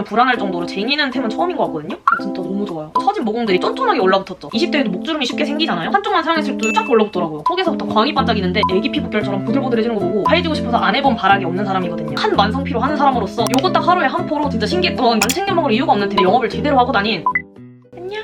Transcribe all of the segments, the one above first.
태면 불안할 정도로 쟁이는 템은 처음인 것 같거든요? 진짜 너무 좋아요. 처진 모공들이 쫀쫀하게 올라붙었죠. 20대에도 목주름이 쉽게 생기잖아요? 한쪽만 사용했을 때 쫙 올라붙더라고요. 속에서부터 광이 반짝이는데 애기 피부결처럼 부들부들해지는 거 보고 하얘지고 싶어서 안 해본 바람이 없는 사람이거든요. 한 만성피로 하는 사람으로서 요거 딱 하루에 한 포로 진짜 신기했던, 안 챙겨 먹을 이유가 없는 텐데 영업을 제대로 하고 다닌. 안녕.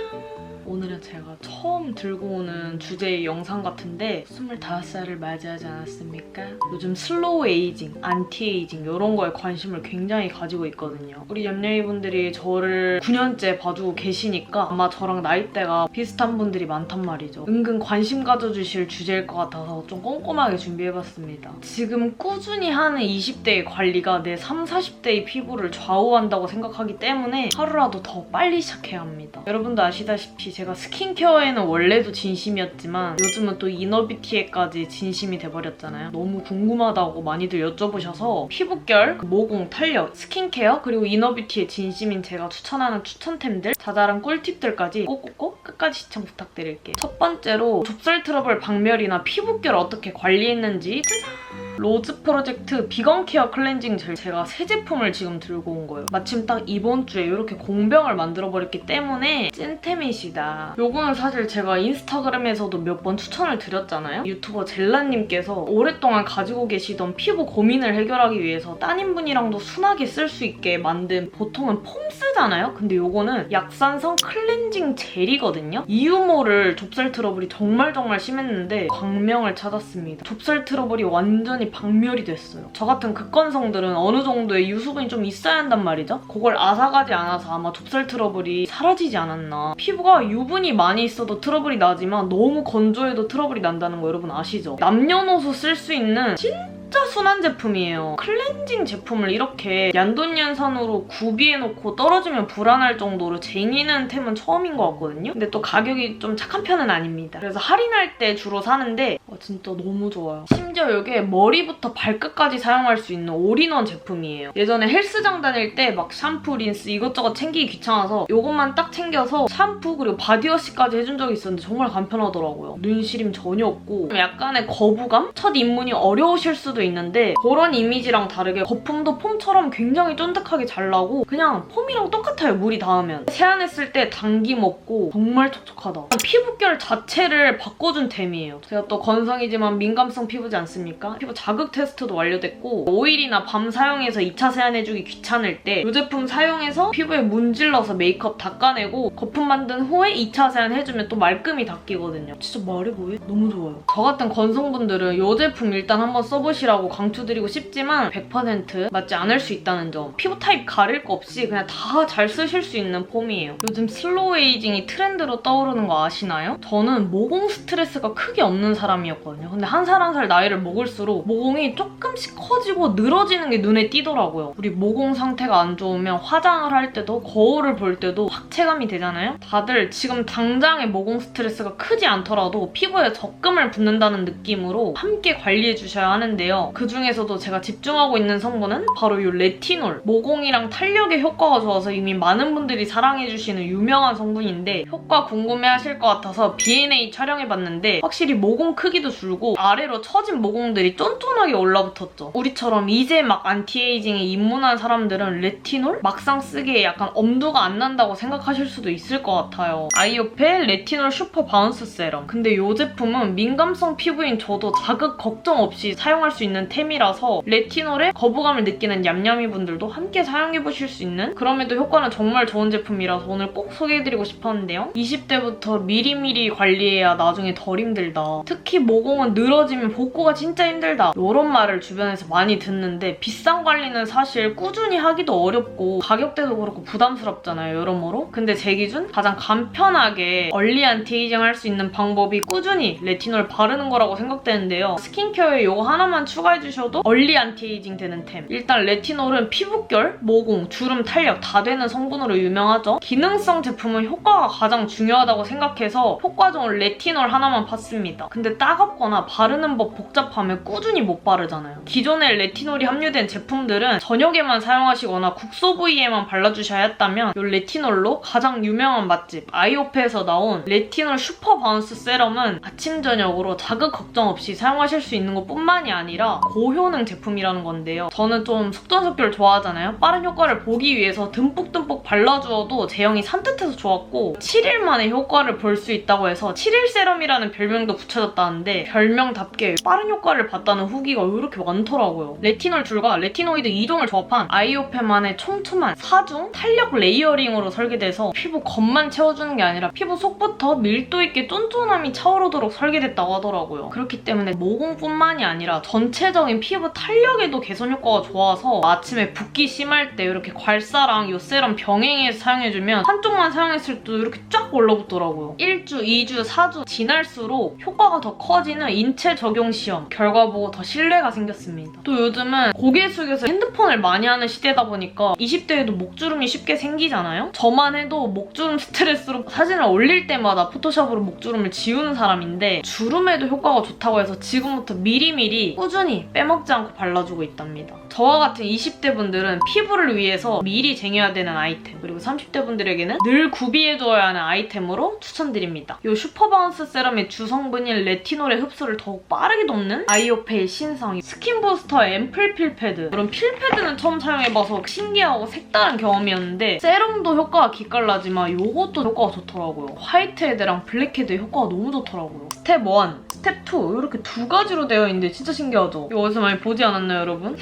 오늘은 제가 처음 들고 오는 주제의 영상 같은데 25살을 맞이하지 않았습니까? 요즘 슬로우 에이징, 안티 에이징 이런 거에 관심을 굉장히 가지고 있거든요. 우리 얌얌이분들이 저를 9년째 봐주고 계시니까 아마 저랑 나이대가 비슷한 분들이 많단 말이죠. 은근 관심 가져주실 주제일 것 같아서 좀 꼼꼼하게 준비해봤습니다. 지금 꾸준히 하는 20대의 관리가 내 30, 40대의 피부를 좌우한다고 생각하기 때문에 하루라도 더 빨리 시작해야 합니다. 여러분도 아시다시피 제가 스킨케어에는 원래도 진심이었지만 요즘은 또 이너뷰티에까지 진심이 돼버렸잖아요. 너무 궁금하다고 많이들 여쭤보셔서 피부결, 모공, 탄력, 스킨케어 그리고 이너뷰티에 진심인 제가 추천하는 추천템들, 자잘한 꿀팁들까지 꼭꼭꼭 끝까지 시청 부탁드릴게요. 첫 번째로 좁쌀 트러블 박멸이나 피부결 어떻게 관리했는지 짜잔! 로즈 프로젝트 비건 케어 클렌징 젤, 제가 새 제품을 지금 들고 온 거예요. 마침 딱 이번 주에 이렇게 공병을 만들어버렸기 때문에 찐템이시다. 요거는 사실 제가 인스타그램에서도 몇 번 추천을 드렸잖아요. 유튜버 젤라님께서 오랫동안 가지고 계시던 피부 고민을 해결하기 위해서 따님분이랑도 순하게 쓸 수 있게 만든, 보통은 폼 쓰잖아요? 근데 요거는 약산성 클렌징 젤이거든요? 이유 모를 좁쌀 트러블이 정말 심했는데 광명을 찾았습니다. 좁쌀 트러블이 완전히 박멸이 됐어요. 저 같은 극건성들은 어느 정도의 유수분이 좀 있어야 한단 말이죠? 그걸 앗아가지 않아서 아마 좁쌀 트러블이 사라지지 않았나. 피부가 유분이 많이 있어도 트러블이 나지만 너무 건조해도 트러블이 난다는 거 여러분 아시죠? 남녀노소 쓸 수 있는 진짜 순한 제품이에요. 클렌징 제품을 이렇게 얀돈얀산으로 구비해놓고 떨어지면 불안할 정도로 쟁이는 템은 처음인 것 같거든요? 근데 또 가격이 좀 착한 편은 아닙니다. 그래서 할인할 때 주로 사는데 진짜 너무 좋아요. 심지어 이게 머리부터 발끝까지 사용할 수 있는 올인원 제품이에요. 예전에 헬스장 다닐 때 막 샴푸, 린스 이것저것 챙기기 귀찮아서 이것만 딱 챙겨서 샴푸 그리고 바디워시까지 해준 적이 있었는데 정말 간편하더라고요. 눈시림 전혀 없고 약간의 거부감? 첫 입문이 어려우실 수도 있는데 그런 이미지랑 다르게 거품도 폼처럼 굉장히 쫀득하게 잘 나고 그냥 폼이랑 똑같아요, 물이 닿으면. 세안했을 때 당김 없고 정말 촉촉하다. 피부결 자체를 바꿔준 템이에요. 제가 또 건성이지만 민감성 피부지 않습니까? 피부 자극 테스트도 완료됐고 오일이나 밤 사용해서 2차 세안해주기 귀찮을 때 이 제품 사용해서 피부에 문질러서 메이크업 닦아내고 거품 만든 후에 2차 세안 해주면 또 말끔히 닦이거든요. 진짜 말해 뭐해? 너무 좋아요. 저 같은 건성분들은 이 제품 일단 한번 써보시라고 강추드리고 싶지만 100% 맞지 않을 수 있다는 점. 피부 타입 가릴 거 없이 그냥 다 잘 쓰실 수 있는 폼이에요. 요즘 슬로우 에이징이 트렌드로 떠오르는 거 아시나요? 저는 모공 스트레스가 크게 없는 사람이었거든요. 근데 한 살 한 살 나이를 먹을수록 모공이 조금씩 커지고 늘어지는 게 눈에 띄더라고요. 우리 모공 상태가 안 좋으면 화장을 할 때도 거울을 볼 때도 확 체감이 되잖아요? 다들 지금 당장의 모공 스트레스가 크지 않더라도 피부에 적금을 붓는다는 느낌으로 함께 관리해주셔야 하는데요. 그중에서도 제가 집중하고 있는 성분은 바로 이 레티놀. 모공이랑 탄력에 효과가 좋아서 이미 많은 분들이 사랑해주시는 유명한 성분인데 효과 궁금해하실 것 같아서 B&A 촬영해봤는데 확실히 모공 크기도 줄고 아래로 처진 모공들이 쫀쫀하게 올라붙었죠. 우리처럼 이제 막 안티에이징에 입문한 사람들은 레티놀? 막상 쓰기에 약간 엄두가 안 난다고 생각하실 수도 있을 것 같아요. 아이오페 레티놀 슈퍼 바운스 세럼. 근데 이 제품은 민감성 피부인 저도 자극 걱정 없이 사용할 수 있는 템이라서 레티놀에 거부감을 느끼는 얌얌이 분들도 함께 사용해보실 수 있는, 그럼에도 효과는 정말 좋은 제품이라서 오늘 꼭 소개해드리고 싶었는데요. 20대부터 미리미리 관리해야 나중에 덜 힘들다. 특히 모공은 늘어지면 복구가 진짜 힘들다. 이런 말을 주변에서 많이 듣는데 비싼 관리는 사실 꾸준히 하기도 어렵고 가격대도 그렇고 부담스럽잖아요, 여러모로. 근데 제 기준 가장 간편하게 얼리 안티에이징 할 수 있는 방법이 꾸준히 레티놀 바르는 거라고 생각되는데요. 스킨케어에 이거 하나만 추가해주셔도 얼리 안티에이징 되는 템. 일단 레티놀은 피부결, 모공, 주름, 탄력 다 되는 성분으로 유명하죠. 기능성 제품은 효과가 가장 중요하다고 생각해서 효과 좋은 레티놀 하나만 팠습니다. 근데 따갑거나 바르는 법 복잡하면 꾸준히 못 바르잖아요. 기존에 레티놀이 함유된 제품들은 저녁에만 사용하시거나 국소 부위에만 발라주셔야 했다면 이 레티놀로 가장 유명한 맛집 아이오페에서 나온 레티놀 슈퍼 바운스 세럼은 아침 저녁으로 자극 걱정 없이 사용하실 수 있는 것뿐만이 아니라 아니라 고효능 제품이라는 건데요. 저는 좀 속전속결 좋아하잖아요. 빠른 효과를 보기 위해서 듬뿍듬뿍 발라주어도 제형이 산뜻해서 좋았고 7일 만에 효과를 볼 수 있다고 해서 7일 세럼이라는 별명도 붙여졌다는데 별명답게 빠른 효과를 봤다는 후기가 왜 이렇게 많더라고요. 레티놀 줄과 레티노이드 2종을 조합한 아이오페만의 촘촘한 4중 탄력 레이어링으로 설계돼서 피부 겉만 채워주는 게 아니라 피부 속부터 밀도 있게 쫀쫀함이 차오르도록 설계됐다고 하더라고요. 그렇기 때문에 모공뿐만이 아니라 전체적인 피부 탄력에도 개선 효과가 좋아서 아침에 붓기 심할 때 이렇게 괄사랑 요 세럼 병행해서 사용해주면 한쪽만 사용했을 때도 이렇게 쫙 올라붙더라고요. 1주, 2주, 4주 지날수록 효과가 더 커지는 인체 적용 시험 결과 보고 더 신뢰가 생겼습니다. 또 요즘은 고개 숙여서 핸드폰을 많이 하는 시대다 보니까 20대에도 목주름이 쉽게 생기잖아요? 저만 해도 목주름 스트레스로 사진을 올릴 때마다 포토샵으로 목주름을 지우는 사람인데 주름에도 효과가 좋다고 해서 지금부터 미리미리 꾸준히 빼먹지 않고 발라주고 있답니다. 저와 같은 20대 분들은 피부를 위해서 미리 쟁여야 되는 아이템, 그리고 30대 분들에게는 늘 구비해줘야 하는 아이템으로 추천드립니다. 이 슈퍼바운스 세럼의 주성분인 레티놀의 흡수를 더욱 빠르게 돕는 아이오페의 신상 스킨 부스터 앰플 필패드. 이런 필패드는 처음 사용해봐서 신기하고 색다른 경험이었는데 세럼도 효과가 기깔나지만 이것도 효과가 좋더라고요. 화이트헤드랑 블랙헤드의 효과가 너무 좋더라고요. 스텝 1, 스텝 2 이렇게 두 가지로 되어 있는데 진짜 신기하죠? 이거 어디서 많이 보지 않았나요, 여러분?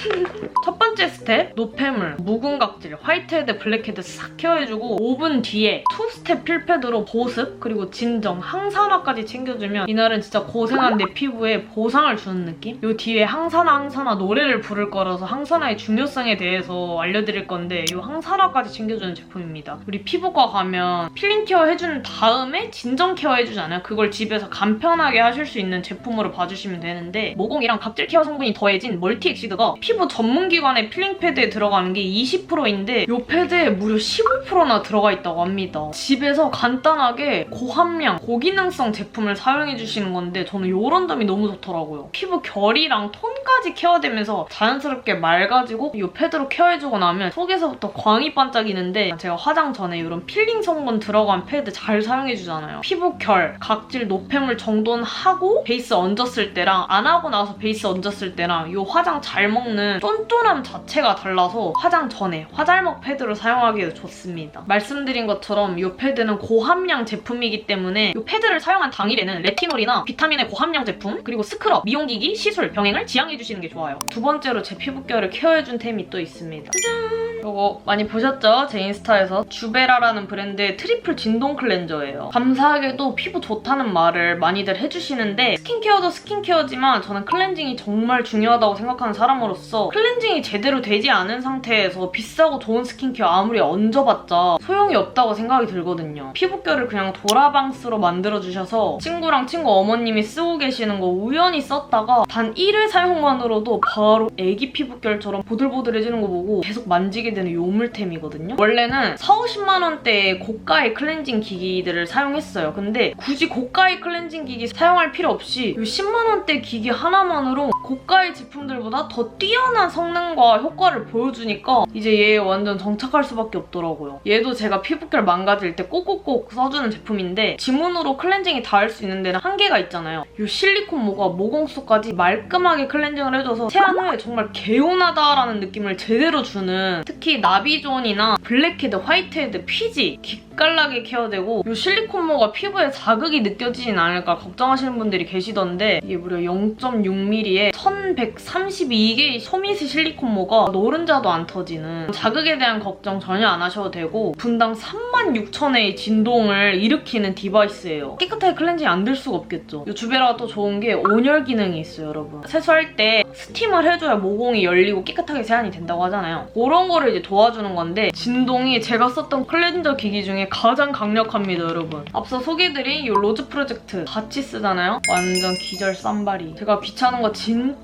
첫 번째 스텝, 노폐물, 묵은 각질, 화이트헤드, 블랙헤드 싹 케어해주고 5분 뒤에 2스텝 필패드로 보습, 그리고 진정, 항산화까지 챙겨주면 이날은 진짜 고생한 내 피부에 보상을 주는 느낌? 요 뒤에 항산화 노래를 부를 거라서 항산화의 중요성에 대해서 알려드릴 건데 이 항산화까지 챙겨주는 제품입니다. 우리 피부과 가면 필링 케어 해주는 다음에 진정 케어 해주잖아요. 그걸 집에서 간편하게 하실 수 있는 제품으로 봐주시면 되는데 모공이랑 각질 케어 성분이 더해진 멀티엑시드가 피부 전문기관의 필링 패드에 들어가는 게 20%인데 이 패드에 무려 15%나 들어가 있다고 합니다. 집에서 간단하게 고함량, 고기능성 제품을 사용해주시는 건데 저는 이런 점이 너무 좋더라고요. 피부 결이랑 톤까지 케어되면서 자연스럽게 맑아지고 이 패드로 케어해주고 나면 속에서부터 광이 반짝이는데 제가 화장 전에 이런 필링 성분 들어간 패드 잘 사용해주잖아요. 피부 결, 각질, 노폐물 정돈 하고 베이스 얹었을 때랑 안 하고 나서 베이스 얹었을 때랑 이 화장 잘 먹는 쫀쫀함 자체가 달라서 화장 전에 화잘먹 패드로 사용하기에 좋습니다. 말씀드린 것처럼 이 패드는 고함량 제품이기 때문에 이 패드를 사용한 당일에는 레티놀이나 비타민의 고함량 제품 그리고 스크럽, 미용기기, 시술, 병행을 지양해주시는 게 좋아요. 두 번째로 제 피부결을 케어해준 템이 또 있습니다. 짜잔! 이거 많이 보셨죠? 제 인스타에서 주베라라는 브랜드의 트리플 진동 클렌저예요. 감사하게도 피부 좋다는 말을 많이들 해주시는데 스킨케어도 스킨케어지만 저는 클렌징이 정말 중요하다고 생각하는 사람으로서 클렌징이 제대로 되지 않은 상태에서 비싸고 좋은 스킨케어 아무리 얹어봤자 소용이 없다고 생각이 들거든요. 피부결을 그냥 도라방스로 만들어주셔서 친구랑 친구 어머님이 쓰고 계시는 거 우연히 썼다가 단 1회 사용만으로도 바로 애기 피부결처럼 보들보들해지는 거 보고 계속 만지게 되는 요물템이거든요. 원래는 40~50만 원대의 고가의 클렌징 기기들을 사용했어요. 근데 굳이 고가의 클렌징 기기 사용할 필요 없이 이 10만 원대 기기 하나만으로 고가의 제품들보다 더 뛰어난 성능과 효과를 보여주니까 이제 얘에 완전 정착할 수밖에 없더라고요. 얘도 제가 피부결 망가질 때 꼭꼭꼭 써주는 제품인데 지문으로 클렌징이 닿을 수 있는 데는 한계가 있잖아요. 이 실리콘모가 모공 속까지 말끔하게 클렌징을 해줘서 세안 후에 정말 개운하다라는 느낌을 제대로 주는, 특히 나비존이나 블랙헤드, 화이트헤드, 피지 기깔나게 케어되고 이 실리콘모가 피부에 자극이 느껴지진 않을까 걱정하시는 분들이 계시던데 이게 무려 0.6mm에 1132개의 소미스 실리콘모가 노른자도 안 터지는, 자극에 대한 걱정 전혀 안 하셔도 되고 분당 36,000회의 진동을 일으키는 디바이스예요. 깨끗하게 클렌징이 안 될 수가 없겠죠. 이 주베라가 또 좋은 게 온열 기능이 있어요, 여러분. 세수할 때 스팀을 해줘야 모공이 열리고 깨끗하게 세안이 된다고 하잖아요. 그런 거를 이제 도와주는 건데 진동이 제가 썼던 클렌저 기기 중에 가장 강력합니다, 여러분. 앞서 소개해드린 이 로즈 프로젝트 같이 쓰잖아요? 완전 기절 쌈바리. 제가 귀찮은 거 진짜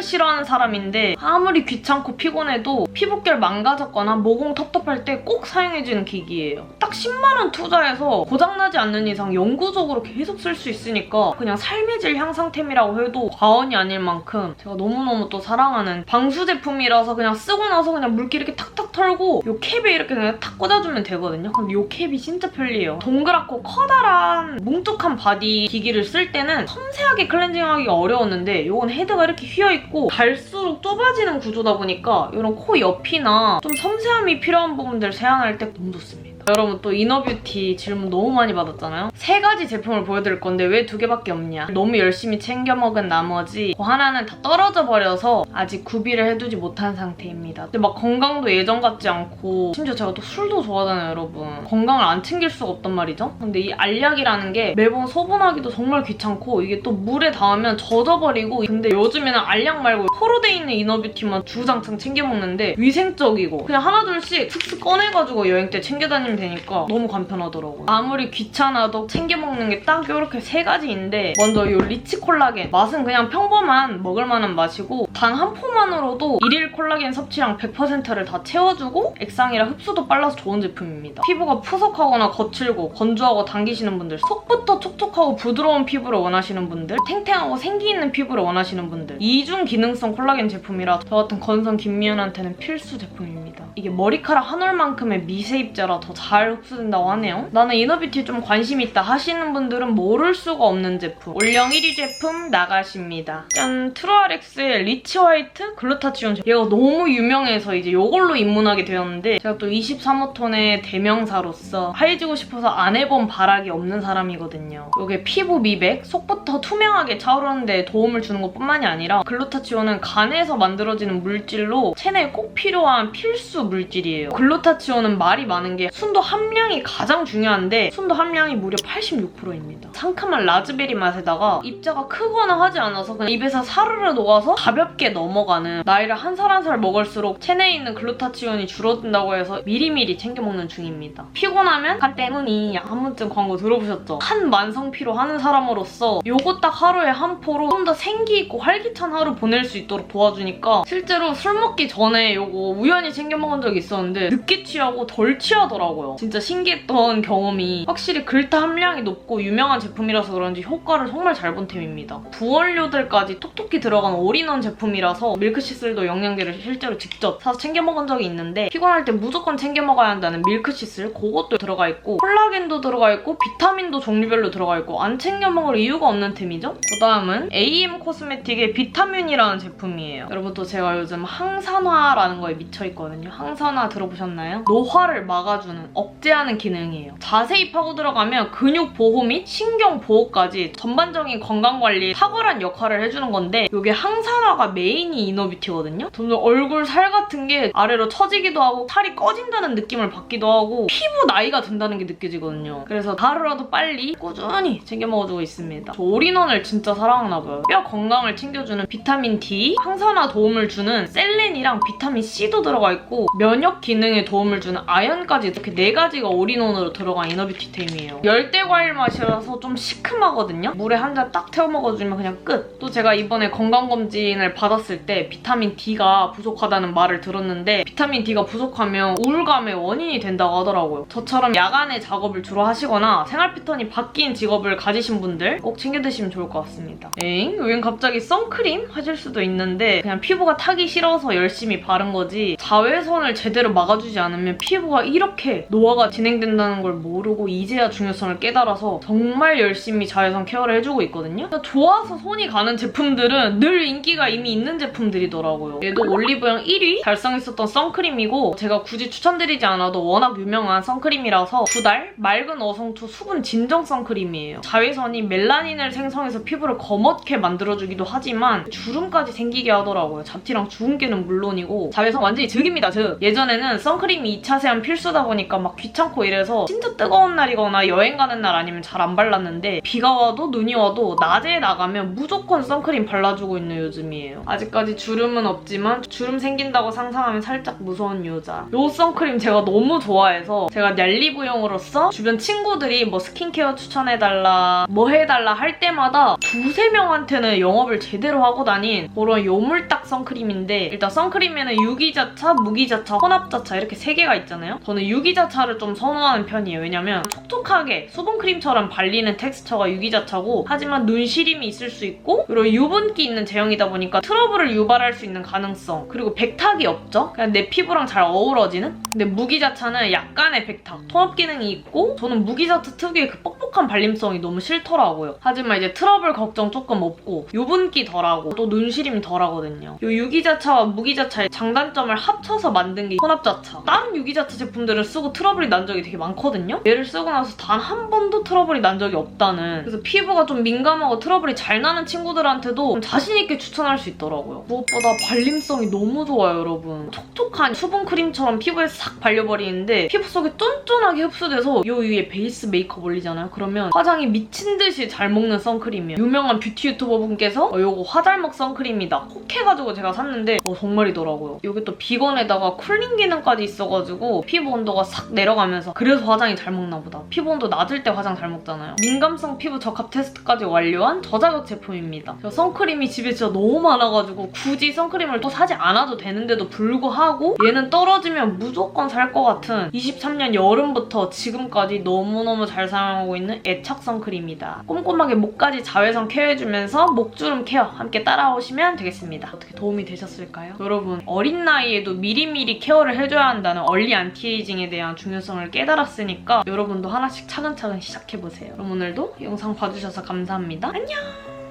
싫어하는 사람인데 아무리 귀찮고 피곤해도 피부결 망가졌거나 모공 텁텁할 때 꼭 사용해주는 기기예요. 딱 10만 원 투자해서 고장나지 않는 이상 영구적으로 계속 쓸 수 있으니까 그냥 삶의 질 향상템이라고 해도 과언이 아닐 만큼 제가 너무너무 또 사랑하는 방수 제품이라서 그냥 쓰고 나서 그냥 물기 이렇게 탁탁 털고 이 캡에 이렇게 그냥 탁 꽂아주면 되거든요. 그럼 이 캡이 진짜 편리해요. 동그랗고 커다란 뭉툭한 바디 기기를 쓸 때는 섬세하게 클렌징하기가 어려웠는데 이건 헤드가 이렇게 휘어있어요. 뚫려있고 갈수록 좁아지는 구조다 보니까 이런 코 옆이나 좀 섬세함이 필요한 부분들 세안할 때 너무 좋습니다. 여러분 또 이너뷰티 질문 너무 많이 받았잖아요. 3가지 제품을 보여드릴 건데 왜 2개밖에 없냐. 너무 열심히 챙겨 먹은 나머지 하나는 다 떨어져 버려서 아직 구비를 해두지 못한 상태입니다. 근데 막 건강도 예전 같지 않고 심지어 제가 또 술도 좋아하잖아요, 여러분. 건강을 안 챙길 수가 없단 말이죠. 근데 이 알약이라는 게 매번 소분하기도 정말 귀찮고 이게 또 물에 닿으면 젖어버리고 근데 요즘에는 알약 말고 포로 돼 있는 이너뷰티만 주구장창 챙겨 먹는데 위생적이고 그냥 하나둘씩 슥슥 꺼내가지고 여행 때 챙겨 다니면 되니까 너무 간편하더라고요. 아무리 귀찮아도 챙겨 먹는 게 딱 이렇게 3가지인데 먼저 이 리치 콜라겐 맛은 그냥 평범한 먹을만한 맛이고 단 한 포만으로도 일일 콜라겐 섭취량 100%를 다 채워주고 액상이라 흡수도 빨라서 좋은 제품입니다. 피부가 푸석하거나 거칠고 건조하고 당기시는 분들, 속부터 촉촉하고 부드러운 피부를 원하시는 분들, 탱탱하고 생기 있는 피부를 원하시는 분들, 이중 기능성 콜라겐 제품이라 저 같은 건성 김미연한테는 필수 제품입니다. 이게 머리카락 한 올만큼의 미세입자라 더 잘 흡수된다고 하네요. 나는 이너뷰티에 좀 관심 있다 하시는 분들은 모를 수가 없는 제품. 올영 1위 제품 나가십니다. 짠! 트루아렉스의 리치 화이트 글루타치온 제품. 얘가 너무 유명해서 이제 이걸로 입문하게 되었는데 제가 또 23호톤의 대명사로서 하얘지고 싶어서 안 해본 바락이 없는 사람이거든요. 이게 피부 미백, 속부터 투명하게 차오르는 데 도움을 주는 것뿐만이 아니라 글루타치온은 간에서 만들어지는 물질로 체내에 꼭 필요한 필수 물질이에요. 글루타치온은 말이 많은 게 순도 함량이 가장 중요한데 순도 함량이 무려 86%입니다. 상큼한 라즈베리 맛에다가 입자가 크거나 하지 않아서 그냥 입에서 사르르 녹아서 가볍게 넘어가는 나이를 한 살 한 살 먹을수록 체내에 있는 글루타치온이 줄어든다고 해서 미리미리 챙겨 먹는 중입니다. 피곤하면 간 때문이 한 번쯤 광고 들어보셨죠? 한 만성피로 하는 사람으로서 요거 딱 하루에 한 포로 좀 더 생기 있고 활기찬 하루 보낼 수 있도록 도와주니까 실제로 술 먹기 전에 요거 우연히 챙겨 먹은 적이 있었는데 늦게 취하고 덜 취하더라고요. 진짜 신기했던 경험이 확실히 글타 함량이 높고 유명한 제품이라서 그런지 효과를 정말 잘 본 템입니다. 부원료들까지 톡톡히 들어간 올인원 제품이라서 밀크시슬도 영양제를 실제로 직접 사서 챙겨 먹은 적이 있는데 피곤할 때 무조건 챙겨 먹어야 한다는 밀크시슬 그것도 들어가 있고 콜라겐도 들어가 있고 비타민도 종류별로 들어가 있고 안 챙겨 먹을 이유가 없는 템이죠. 그다음은 AM 코스메틱의 비타민이라는 제품이에요. 여러분 또 제가 요즘 항산화라는 거에 미쳐있거든요. 항산화 들어보셨나요? 노화를 막아주는 억제하는 기능이에요. 자세히 파고 들어가면 근육 보호 및 신경 보호까지 전반적인 건강관리에 탁월한 역할을 해주는 건데 이게 항산화가 메인이 이너뷰티거든요. 점점 얼굴 살 같은 게 아래로 처지기도 하고 살이 꺼진다는 느낌을 받기도 하고 피부 나이가 든다는 게 느껴지거든요. 그래서 하루라도 빨리 꾸준히 챙겨 먹어주고 있습니다. 저 올인원을 진짜 사랑하나봐요. 뼈 건강을 챙겨주는 비타민 D, 항산화 도움을 주는 셀렌이랑 비타민 C도 들어가 있고 면역 기능에 도움을 주는 아연까지 이렇게 4가지가 올인원으로 들어간 이너뷰티템이에요. 열대과일 맛이라서 좀 시큼하거든요. 물에 한 잔 딱 태워 먹어주면 그냥 끝. 또 제가 이번에 건강검진을 받았을 때 비타민 D가 부족하다는 말을 들었는데 비타민 D가 부족하면 우울감의 원인이 된다고 하더라고요. 저처럼 야간에 작업을 주로 하시거나 생활 패턴이 바뀐 직업을 가지신 분들 꼭 챙겨 드시면 좋을 것 같습니다. 에잉? 왜 갑자기 선크림? 하실 수도 있는데 그냥 피부가 타기 싫어서 열심히 바른 거지 자외선을 제대로 막아주지 않으면 피부가 이렇게 노화가 진행된다는 걸 모르고 이제야 중요성을 깨달아서 정말 열심히 자외선 케어를 해주고 있거든요. 좋아서 손이 가는 제품들은 늘 인기가 이미 있는 제품들이더라고요. 얘도 올리브영 1위 달성했었던 선크림이고 제가 굳이 추천드리지 않아도 워낙 유명한 선크림이라서 2달 맑은 어성초 수분 진정 선크림이에요. 자외선이 멜라닌을 생성해서 피부를 거뭇게 만들어주기도 하지만 주름까지 생기게 하더라고요. 잡티랑 주근깨는 물론이고 자외선 완전히 득입니다. 즉 예전에는 선크림이 2차 세안 필수다 보니까 막 귀찮고 이래서 진짜 뜨거운 날이거나 여행 가는 날 아니면 잘 안 발랐는데 비가 와도 눈이 와도 낮에 나가면 무조건 선크림 발라주고 있는 요즘이에요. 아직까지 주름은 없지만 주름 생긴다고 상상하면 살짝 무서운 여자. 요 선크림 제가 너무 좋아해서 제가 얄리부용으로서 주변 친구들이 뭐 스킨케어 추천해달라 뭐 해달라 할 때마다 2~3명한테는 영업을 제대로 하고 다닌 그런 요물딱 선크림인데 일단 선크림에는 유기자차, 무기자차, 혼합자차 이렇게 3개가 있잖아요. 저는 유기자차를 유기자차를 좀 선호하는 편이에요. 왜냐면 촉촉하게 수분크림처럼 발리는 텍스처가 유기자차고 하지만 눈시림이 있을 수 있고 그리고 유분기 있는 제형이다 보니까 트러블을 유발할 수 있는 가능성 그리고 백탁이 없죠? 그냥 내 피부랑 잘 어우러지는? 근데 무기자차는 약간의 백탁, 톤업 기능이 있고 저는 무기자차 특유의 그 뻑뻑한 발림성이 너무 싫더라고요. 하지만 이제 트러블 걱정 조금 없고 유분기 덜하고 또 눈시림이 덜하거든요. 이 유기자차와 무기자차의 장단점을 합쳐서 만든 게 혼합자차. 다른 유기자차 제품들을 쓰고 트러블이 난 적이 되게 많거든요? 얘를 쓰고 나서 단 한 번도 트러블이 난 적이 없다는 그래서 피부가 좀 민감하고 트러블이 잘 나는 친구들한테도 좀 자신있게 추천할 수 있더라고요. 무엇보다 발림성이 너무 좋아요, 여러분. 촉촉한 수분크림처럼 피부에 싹 발려버리는데 피부 속에 쫀쫀하게 흡수돼서 요 위에 베이스 메이크업 올리잖아요? 그러면 화장이 미친 듯이 잘 먹는 선크림이에요. 유명한 뷰티 유튜버 분께서 요거 화잘먹 선크림이다 콕 해가지고 제가 샀는데 정말이더라고요. 이게 또 비건에다가 쿨링 기능까지 있어가지고 피부 온도가 싹 내려가면서 그래서 화장이 잘 먹나 보다. 피부 온도 낮을 때 화장 잘 먹잖아요. 민감성 피부 적합 테스트까지 완료한 저자극 제품입니다. 저 선크림이 집에 진짜 너무 많아가지고 굳이 선크림을 또 사지 않아도 되는데도 불구하고 얘는 떨어지면 무조건 살 것 같은 23년 여름부터 지금까지 너무너무 잘 사용하고 있는 애착 선크림이다. 꼼꼼하게 목까지 자외선 케어해주면서 목주름 케어 함께 따라오시면 되겠습니다. 어떻게 도움이 되셨을까요? 여러분 어린 나이에도 미리미리 케어를 해줘야 한다는 얼리 안티에이징에 대한 중요성을 깨달았으니까 여러분도 하나씩 차근차근 시작해보세요. 그럼 오늘도 영상 봐주셔서 감사합니다. 안녕!